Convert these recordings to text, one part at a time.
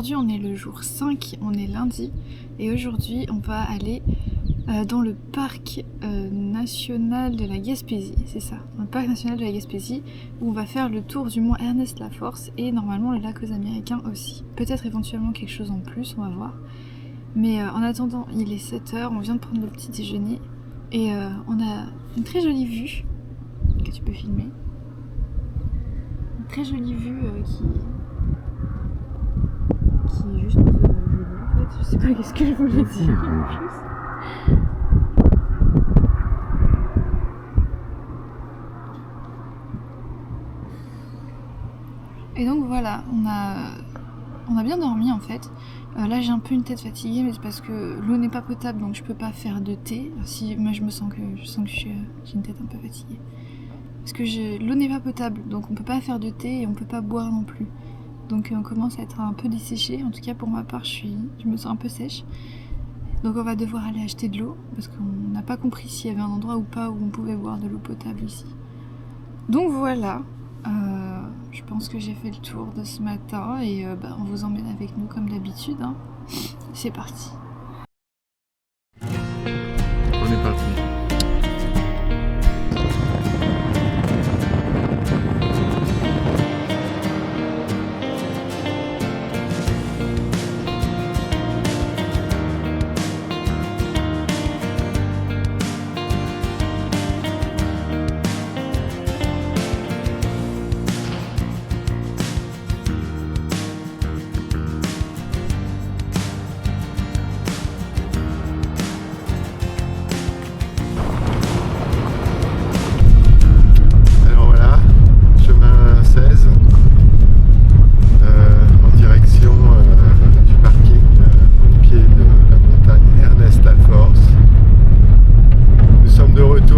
aujourd'hui on est le jour 5, on est lundi, et aujourd'hui on va aller dans le parc national de la Gaspésie, c'est ça, dans le parc national de la Gaspésie, où on va faire le tour du mont Ernest Laforce et normalement le lac aux Américains aussi. Peut-être éventuellement quelque chose en plus, on va voir. Mais en attendant, il est 7h, on vient de prendre le petit déjeuner et on a une très jolie vue que tu peux filmer. Une très jolie vue qui est juste jolie en fait, je sais pas qu'est-ce que je voulais dire en plus. Et donc voilà, on a bien dormi en fait. Là j'ai un peu une tête fatiguée, mais c'est parce que l'eau n'est pas potable, donc je peux pas faire de thé. Si moi je sens que j'ai une tête un peu fatiguée. Parce que l'eau n'est pas potable, donc on peut pas faire de thé et on peut pas boire non plus. Donc on commence à être un peu desséché. En tout cas pour ma part, je me sens un peu sèche. Donc on va devoir aller acheter de l'eau parce qu'on n'a pas compris s'il y avait un endroit ou pas où on pouvait boire de l'eau potable ici. Donc voilà. Je pense que j'ai fait le tour de ce matin et on vous emmène avec nous comme d'habitude. Hein. C'est parti. On est parti.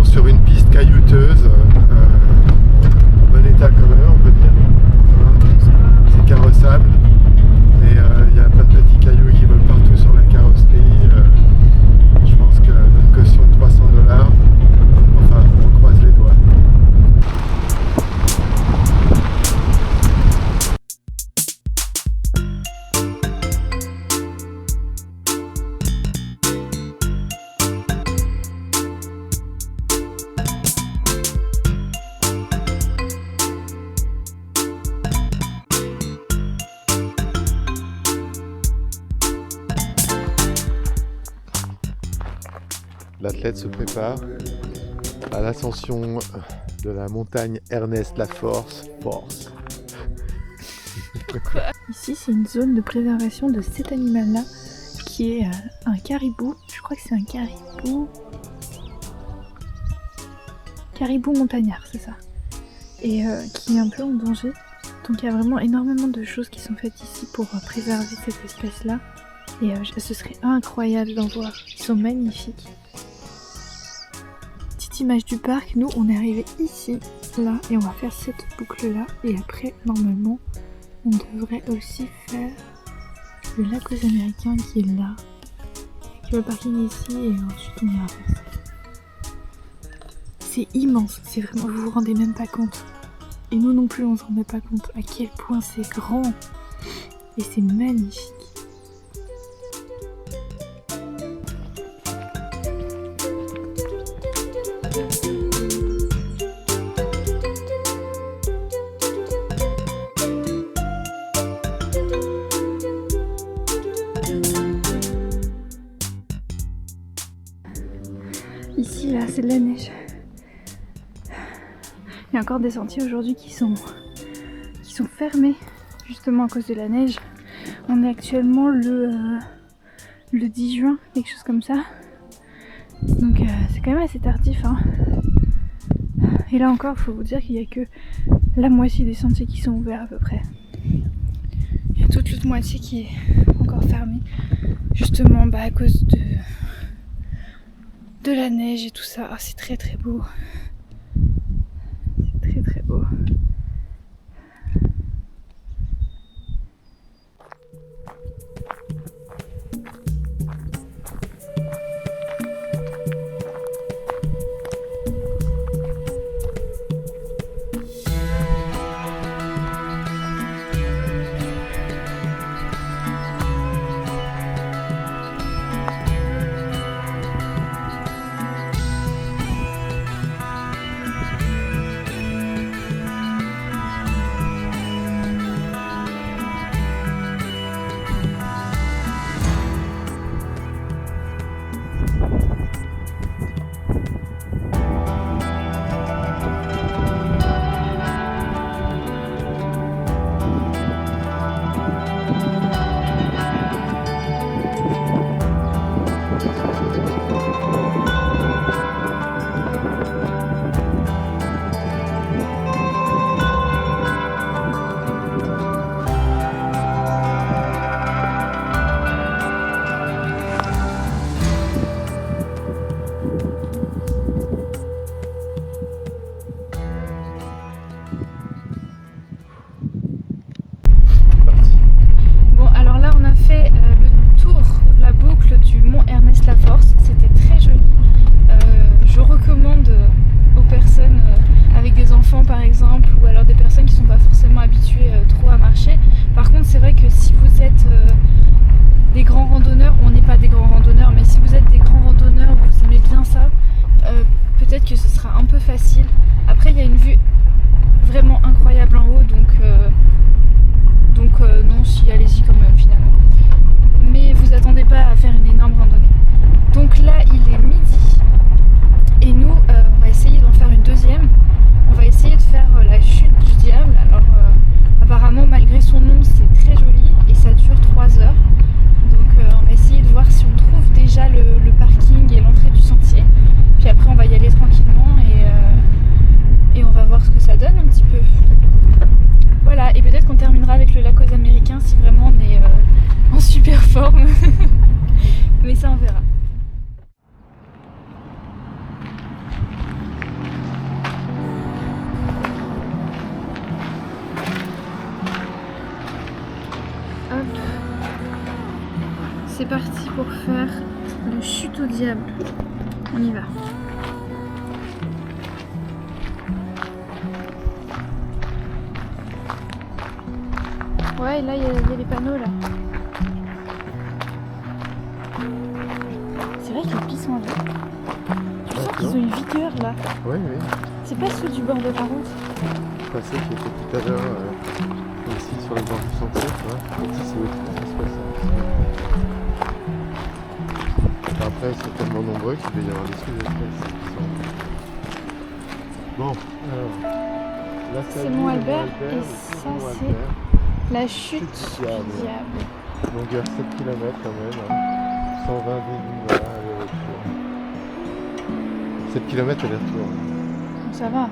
Sur une piste caillouteuse, en bon état quand même, on peut dire. C'est carrossable et il y a plein de petits cailloux qui volent partout sur la carrosserie. Je pense que notre caution de $300, enfin on croise les doigts. L'athlète se prépare à l'ascension de la montagne Ernest Laforce. Ici c'est une zone de préservation de cet animal-là qui est un caribou. Je crois que c'est un caribou montagnard, c'est ça. Et qui est un peu en danger. Donc il y a vraiment énormément de choses qui sont faites ici pour préserver cette espèce-là. Et ce serait incroyable d'en voir. Ils sont magnifiques. Image du parc, nous on est arrivé ici, là, et on va faire cette boucle là, et après normalement on devrait aussi faire le lac aux Américains qui est là, avec le parking ici, et ensuite on ira faire ça. C'est immense, c'est vraiment, vous vous rendez même pas compte, et nous non plus on se rendait pas compte à quel point c'est grand, et c'est magnifique. Ici, là, c'est de la neige. Il y a encore des sentiers aujourd'hui qui sont fermés, justement à cause de la neige. On est actuellement le 10 juin, quelque chose comme ça. Donc c'est quand même assez tardif. Hein. Et là encore, il faut vous dire qu'il n'y a que la moitié des sentiers qui sont ouverts à peu près. Il y a toute l'autre moitié qui est encore fermée, justement à cause de la neige et tout ça. Ah, c'est très très beau. C'est très très beau. petit peu. Voilà, et peut-être qu'on terminera avec le lac aux Américains si vraiment on est en super forme. Mais ça on verra. Hop. C'est parti pour faire le chute au diable. On y va. Ouais, là il y a les panneaux là. C'est vrai que les pistes sont là. Tu sens qu'ils ont une vigueur là. Oui, oui. C'est pas ceux du bord de la route. C'est pas ceux qui étaient tout à l'heure ici sur le bord du sentier, tu vois. Ici c'est autre chose, c'est pas ça. Après ils sont tellement nombreux qu'il peut y avoir des sous-espèces qui sont... Bon, alors... Là, c'est Mont-Albert et ça c'est la chute du diable. Longueur 7 km quand même, hein. 120 débits, voilà, aller-retour. 7 km aller-retour. Ça va.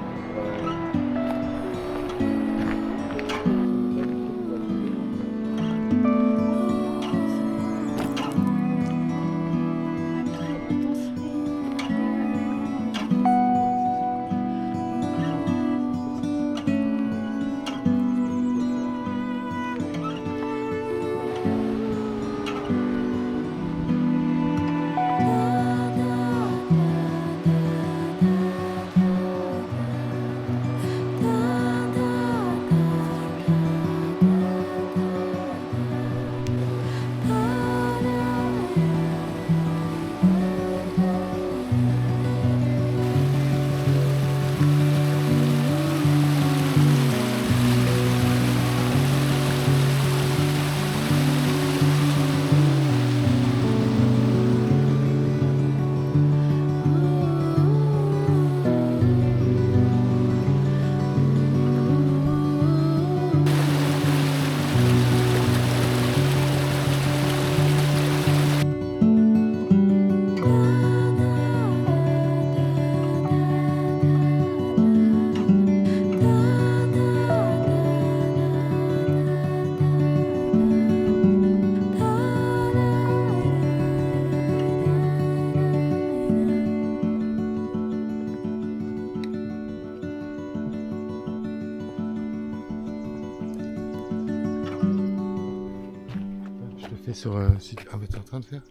Sur ah bah t'es en train de faire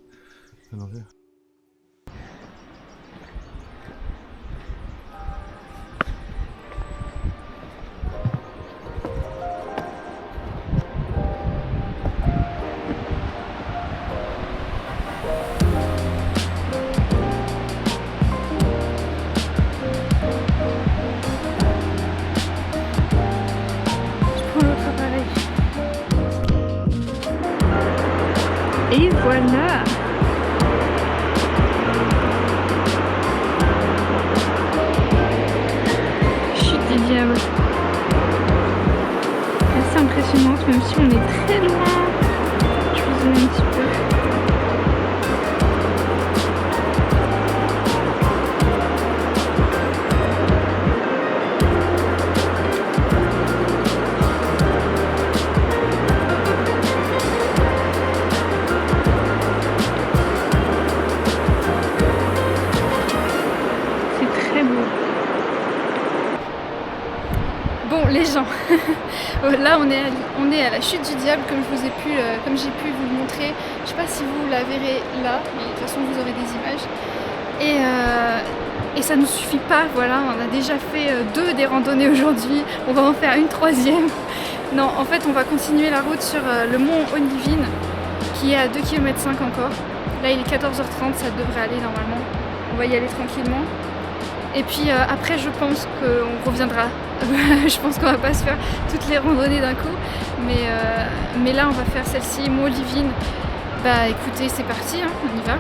à l'envers. Et voilà. Chute du diable. Assez impressionnante, même si on est très loin. Je vous zoome un petit peu. Bon les gens, là on est à la chute du diable comme j'ai pu vous le montrer. Je sais pas si vous la verrez là, mais de toute façon vous aurez des images. Et ça ne nous suffit pas, voilà, on a déjà fait 2 des randonnées aujourd'hui, on va en faire une 3e. Non, en fait on va continuer la route sur le mont Onivine qui est à 2,5 km encore. Là il est 14h30, ça devrait aller normalement. On va y aller tranquillement. Et puis après je pense qu'on reviendra. Je pense qu'on va pas se faire toutes les randonnées d'un coup. Mais là on va faire celle-ci, Mont Olivine. Bah écoutez, c'est parti, hein, on y va.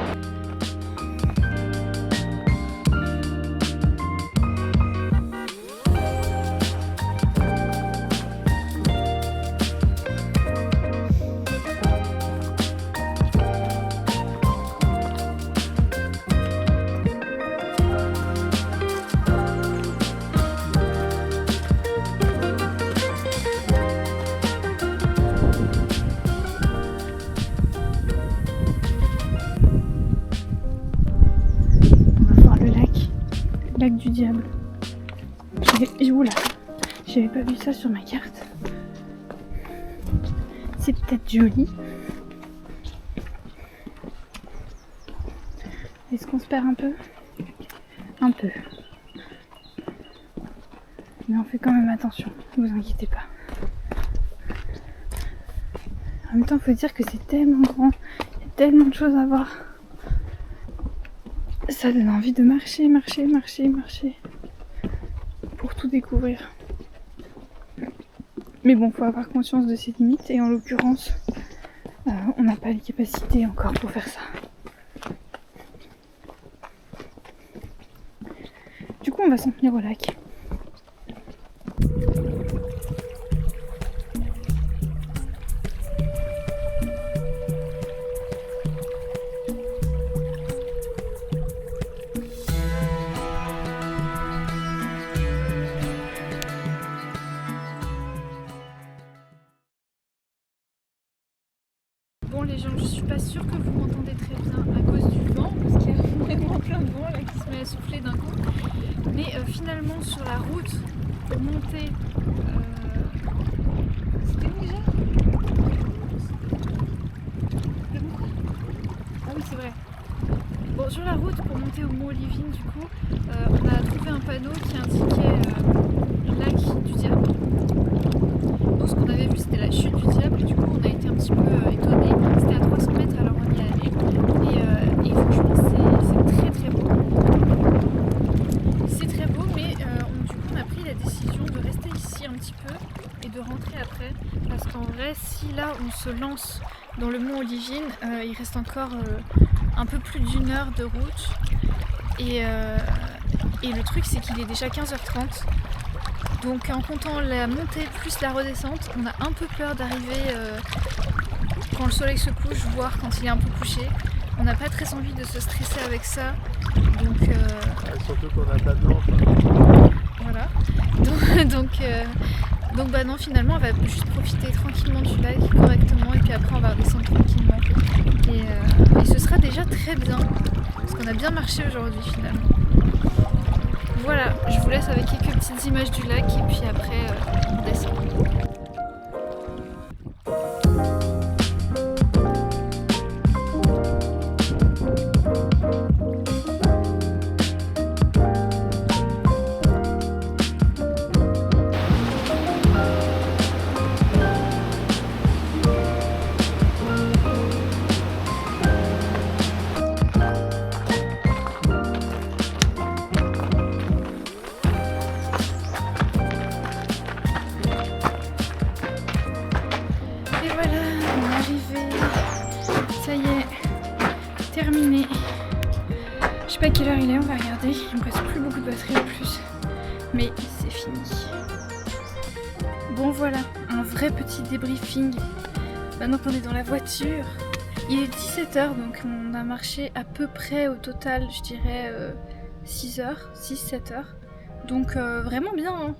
pas vu ça sur ma carte. C'est peut-être joli. Est-ce qu'on se perd un peu? Un peu. Mais on fait quand même attention, ne vous inquiétez pas. En même temps, il faut dire que c'est tellement grand, il y a tellement de choses à voir. Ça donne envie de marcher, pour tout découvrir. Mais bon, faut avoir conscience de ses limites et en l'occurrence, on n'a pas les capacités encore pour faire ça. Du coup, on va s'en tenir au lac. Bon les gens, je suis pas sûre que vous m'entendez très bien à cause du vent, parce qu'il y a vraiment plein de vent là qui se met à souffler d'un coup. Mais finalement sur la route pour monter... C'était où déjà? Le mot quoi? Ah oui c'est vrai. Bon sur la route pour monter au Mont Olivine du coup, on a trouvé un panneau qui indiquait lac du Diable. Donc ce qu'on avait vu c'était la chute du diable et du coup on a été un petit peu étonnés. C'était à 300 mètres alors on y allait et franchement c'est très très beau. C'est très beau mais du coup on a pris la décision de rester ici un petit peu et de rentrer après parce qu'en vrai si là on se lance dans le Mont Olivine il reste encore un peu plus d'1 heure de route et le truc c'est qu'il est déjà 15h30. Donc en comptant la montée plus la redescente, on a un peu peur d'arriver quand le soleil se couche, voire quand il est un peu couché. On n'a pas très envie de se stresser avec ça. Donc surtout qu'on n'a pas de lampe. voilà. Donc bah non finalement on va juste profiter tranquillement du lac correctement et puis après on va redescendre tranquillement. Et ce sera déjà très bien. Parce qu'on a bien marché aujourd'hui finalement. Voilà, je vous laisse avec quelques petites images du lac et puis après on descend. Terminé. Je sais pas à quelle heure il est, on va regarder. Il me reste plus beaucoup de batterie en plus. Mais c'est fini. Bon voilà, un vrai petit débriefing. Maintenant qu'on est dans la voiture. Il est 17h donc on a marché à peu près au total, je dirais 6 heures, 6-7 heures. Donc vraiment bien, hein.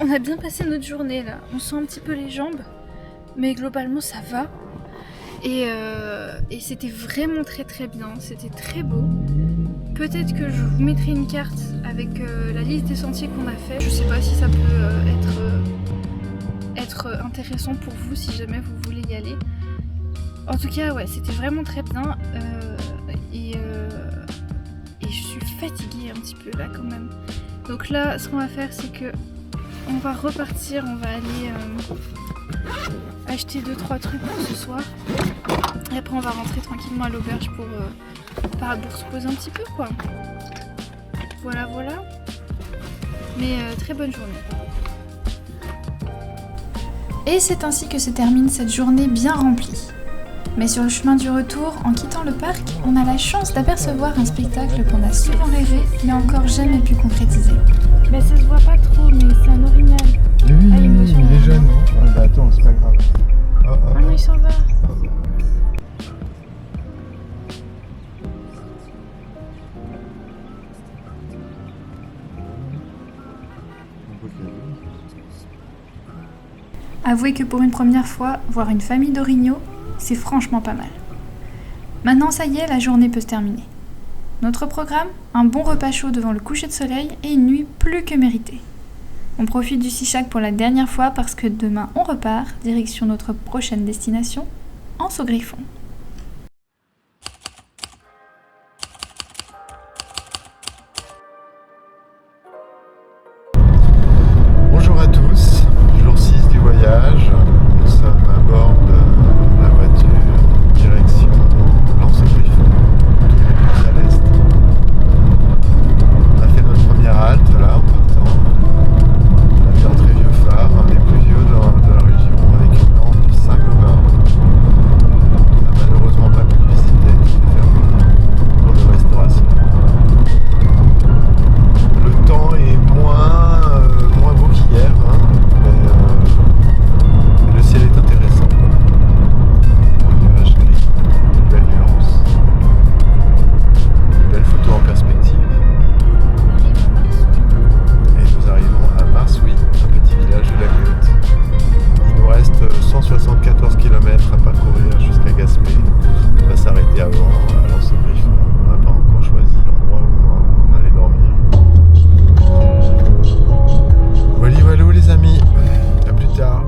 On a bien passé notre journée là. On sent un petit peu les jambes. Mais globalement ça va. Et c'était vraiment très très bien, c'était très beau. Peut-être que je vous mettrai une carte avec la liste des sentiers qu'on a fait. Je sais pas si ça peut être intéressant pour vous si jamais vous voulez y aller. En tout cas ouais, c'était vraiment très bien et je suis fatiguée un petit peu là quand même. Donc là ce qu'on va faire c'est que on va repartir, on va aller acheter 2-3 trucs pour ce soir et après on va rentrer tranquillement à l'auberge pour se poser un petit peu quoi. Voilà mais très bonne journée. Et c'est ainsi que se termine cette journée bien remplie. Mais sur le chemin du retour, en quittant le parc, on a la chance d'apercevoir un spectacle qu'on a souvent rêvé mais encore jamais pu concrétiser. Bah ça se voit pas trop mais c'est un orignal. Oui, il est jeune, non? Ah bah attends, c'est pas grave. Ah non, il s'en va. Avouez que pour une première fois, voir une famille d'orignaux, c'est franchement pas mal. Maintenant, ça y est, la journée peut se terminer. Notre programme, un bon repas chaud devant le coucher de soleil et une nuit plus que méritée. On profite du Sichak pour la dernière fois parce que demain on repart, direction notre prochaine destination, Anse au Griffon. Bonjour à tous, jour 6 du voyage. Nous sommes à bord de la voiture, direction Anse au Griffon, tout à l'est. On a fait notre première halte là en partant. On a vu un très vieux phare, un des plus vieux de la région, avec une lampe Saint-Gobain. On n'a malheureusement pas pu le visiter, c'est fermé pour de restauration. Le temps est moins beau qu'hier, hein, mais le ciel est intéressant. Le nuage gris, une belle nuance, une belle photo en perspective. Et nous arrivons à Marsouilles, un petit village de la côte. Il nous reste 174 km à parcourir jusqu'à Gaspé. On va s'arrêter avant à L'Anse au Griffon. On n'a pas encore choisi l'endroit où on allait dormir. Voilà les amis, à plus tard.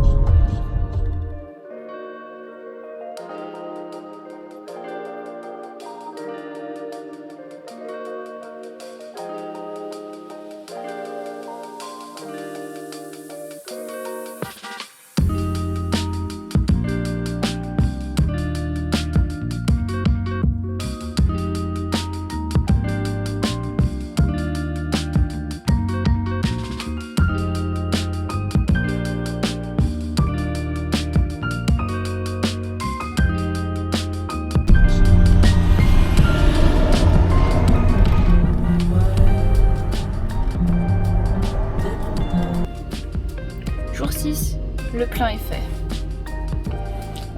Jour 6, le plein est fait.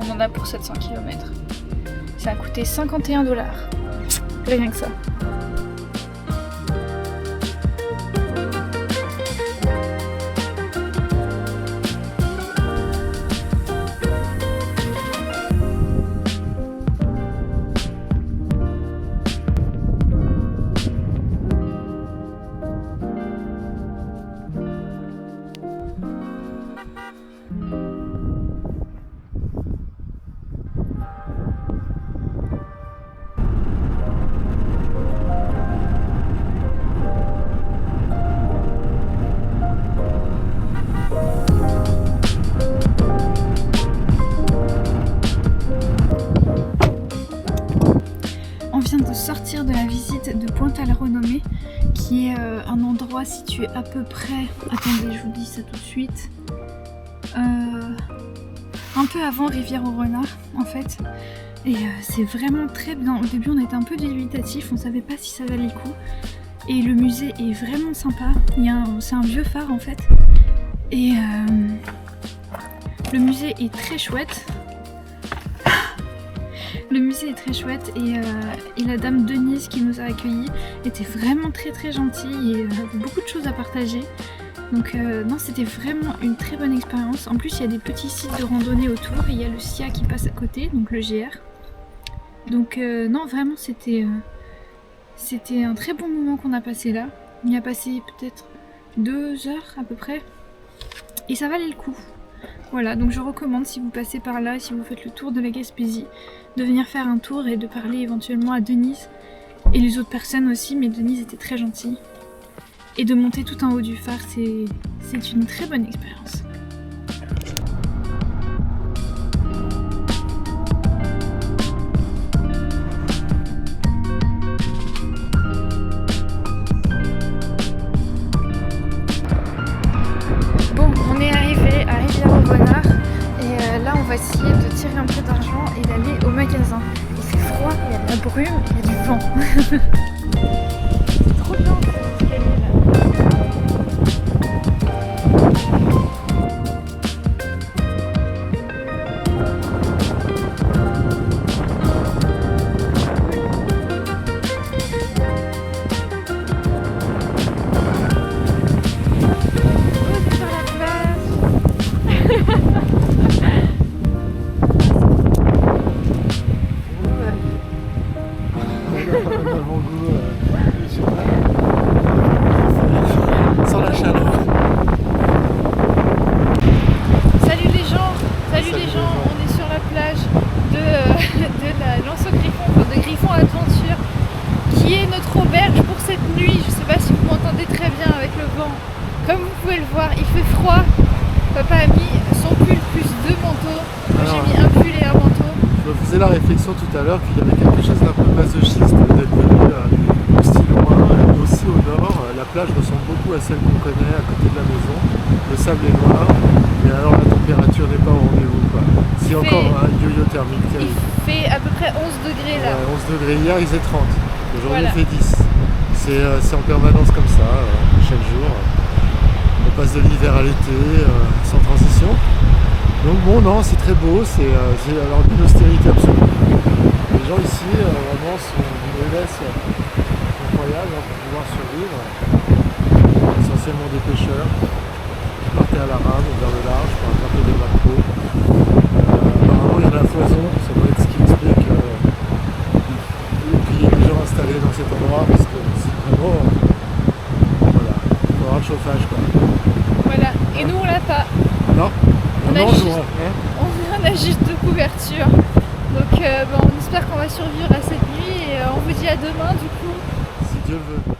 On en a pour 700 km. Ça a coûté 51 $. Rien que ça. Sortir de la visite de Pointe-à-la-Renommée, qui est un endroit situé à peu près, attendez je vous dis ça tout de suite, un peu avant Rivière-au-Renard en fait, et c'est vraiment très bien. Au début on était un peu dubitatif, on savait pas si ça valait le coup, et le musée est vraiment sympa. C'est un vieux phare en fait, et le musée est très chouette. Le musée est très chouette et la dame Denise qui nous a accueillis était vraiment très très gentille et avait beaucoup de choses à partager. Donc non, c'était vraiment une très bonne expérience. En plus il y a des petits sites de randonnée autour et il y a le SIA qui passe à côté, donc le GR. Donc non, vraiment c'était un très bon moment qu'on a passé là. On y a passé peut-être 2 heures à peu près et ça valait le coup. Voilà, donc je recommande si vous passez par là, si vous faites le tour de la Gaspésie, de venir faire un tour et de parler éventuellement à Denise et les autres personnes aussi, mais Denise était très gentille. Et de monter tout en haut du phare, c'est une très bonne expérience. Bon, on est arrivé à Rivière-au-Renard et là on va essayer de tirer un peu d'argent et d'aller au magasin. Il fait froid, il y a de la brume, il y a du vent. C'est trop bien cet escalier là. Papa a mis son pull plus 2 manteaux. Moi Alors, j'ai mis un pull et un manteau. Je me faisais la réflexion tout à l'heure qu'il y avait quelque chose d'un peu masochiste d'être venu aussi loin, aussi au nord. La plage ressemble beaucoup à celle qu'on connaît à côté de la maison. Le sable est noir, mais alors la température n'est pas au rendez-vous, quoi. C'est encore un yo-yo thermique Il terrible. fait à peu près 11 degrés là. Ouais, 11 degrés hier, il faisait 30. Aujourd'hui, Voilà. il fait 10. C'est en permanence comme ça, chaque jour. On passe de l'hiver à l'été, sans transition. Donc bon, non, c'est très beau, c'est alors d'une austérité absolue. Les gens ici, vraiment, sont d'une aisance incroyable pour pouvoir survivre. Essentiellement des pêcheurs qui partaient à la rame vers le large pour attraper des maquereaux. Apparemment, il y en a à foison, ça doit être ce qui explique qu'il y ait des gens installés dans cet endroit parce que c'est vraiment. Voilà, il faut avoir le chauffage, quoi. Voilà. Et nous on l'a pas. Non, On a non, juste- hein. On a juste de couverture. Donc on espère qu'on va survivre à cette nuit et on vous dit à demain du coup. Si Dieu le veut.